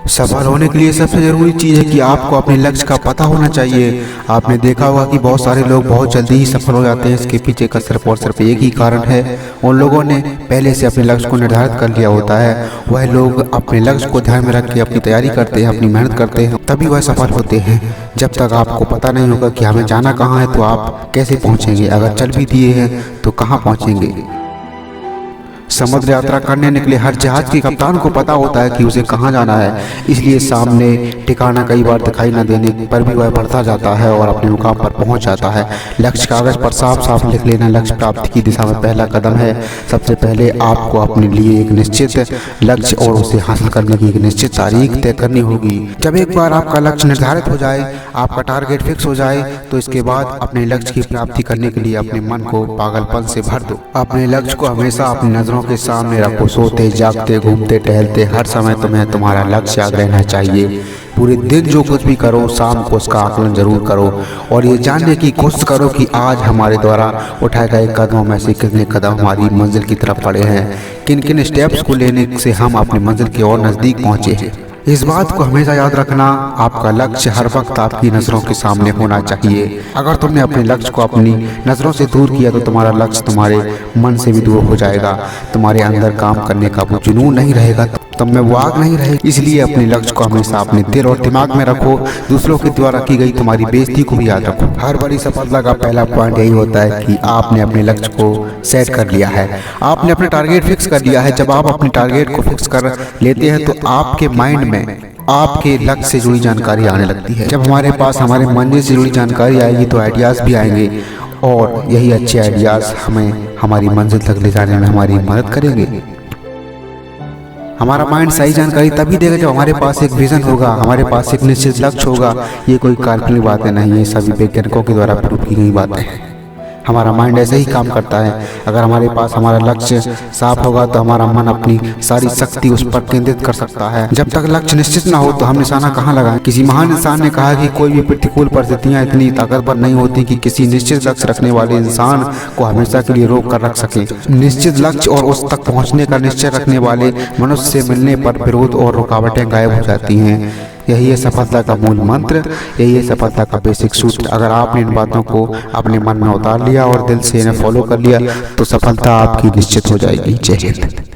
सफल होने के लिए सबसे ज़रूरी चीज़ है कि आपको अपने लक्ष्य का पता होना चाहिए। आपने देखा होगा कि बहुत सारे लोग बहुत जल्दी ही सफल हो जाते हैं। इसके पीछे का सिर्फ और सिर्फ एक ही कारण है, उन लोगों ने पहले से अपने लक्ष्य को निर्धारित कर लिया होता है। वह लोग अपने लक्ष्य को ध्यान में रख के अपनी तैयारी करते हैं, अपनी मेहनत करते हैं, तभी वह सफल होते हैं। जब तक आपको पता नहीं होगा कि हमें जाना कहाँ है तो आप कैसे पहुँचेंगे। अगर चल भी दिए हैं तो कहाँ पहुँचेंगे। समुद्र यात्रा करने निकले हर जहाज के कप्तान को पता होता है कि उसे कहाँ जाना है, इसलिए सामने ठिकाना कई बार दिखाई न देने पर भी वह बढ़ता जाता है और अपने मुकाम पर पहुंच जाता है। लक्ष्य कागज पर साफ साफ लिख लेना लक्ष्य प्राप्ति की दिशा में पहला कदम है। सबसे पहले आपको अपने लिए एक निश्चित लक्ष्य और उसे हासिल करने की एक निश्चित तारीख तय करनी होगी। जब एक बार आपका लक्ष्य निर्धारित हो जाए, आपका टारगेट फिक्स हो जाए, तो इसके बाद अपने लक्ष्य की प्राप्ति करने के लिए अपने मन को पागलपन से भर दो। अपने लक्ष्य को हमेशा अपनी नजरों के सामने रखो। सोते जागते घूमते टहलते हर समय तुम्हें तुम्हारा लक्ष्य याद रहना चाहिए। पूरे दिन जो कुछ भी करो, शाम को उसका आकलन जरूर करो और ये जानने की कोशिश करो कि आज हमारे द्वारा उठाए गए कदमों में से कितने कदम हमारी मंजिल की तरफ बढ़े हैं, किन किन स्टेप्स को लेने से हम अपनी मंजिल की ओर नजदीक पहुंचे हैं। इस बात को हमेशा याद रखना, आपका लक्ष्य हर वक्त आपकी नज़रों के सामने होना चाहिए। अगर तुमने अपने लक्ष्य को अपनी नज़रों से दूर किया तो तुम्हारा लक्ष्य तुम्हारे मन से भी दूर हो जाएगा। तुम्हारे अंदर काम करने का वो जुनून नहीं रहेगा, तुम में वो आग नहीं रहेगी। इसलिए अपने लक्ष्य को हमेशा अपने दिल और दिमाग में रखो। दूसरों के द्वारा की गई तुम्हारी बेइज्जती को भी याद रखो। हर बड़ी सफलता का पहला पॉइंट यही होता है कि आपने अपने लक्ष्य को सेट कर लिया है, आपने अपने टारगेट फिक्स कर लिया है। जब आप अपने टारगेट को फिक्स कर लेते हैं तो आपके माइंड में आपके लक्ष्य से जुड़ी जानकारी आने लगती है। जब हमारे पास हमारे मंजिल से जुड़ी जानकारी आएगी तो आइडियाज़ भी आएंगे और यही अच्छे आइडियाज़ हमें हमारी मंजिल तक ले जाने में हमारी मदद करेंगे। हमारा माइंड सही जानकारी तभी देगा जब हमारे पास एक विजन होगा, हमारे पास एक निश्चित लक्ष्य होगा। ये कोई काल्पनिक बातें नहीं है, सभी वैज्ञानिकों के द्वारा प्रूव की गई बातें हैं। हमारा माइंड ऐसे ही काम करता है। अगर हमारे पास हमारा लक्ष्य साफ होगा तो हमारा मन अपनी सारी शक्ति उस पर केंद्रित कर सकता है। जब तक लक्ष्य निश्चित ना हो तो हम निशाना कहाँ लगाएं। किसी महान इंसान ने कहा कि कोई भी प्रतिकूल परिस्थितियां इतनी ताकतवर नहीं होती कि किसी निश्चित लक्ष्य रखने वाले इंसान को हमेशा के लिए रोक कर रख सके। निश्चित लक्ष्य और उस तक पहुँचने का निश्चय रखने वाले मनुष्य से मिलने पर विरोध और रुकावटें गायब हो जाती हैं। यही है सफलता का मूल मंत्र, यही है सफलता का बेसिक सूत्र। अगर आपने इन बातों को अपने मन में उतार लिया और दिल से इन्हें फॉलो कर लिया तो सफलता आपकी निश्चित हो जाएगी। जय हिंद।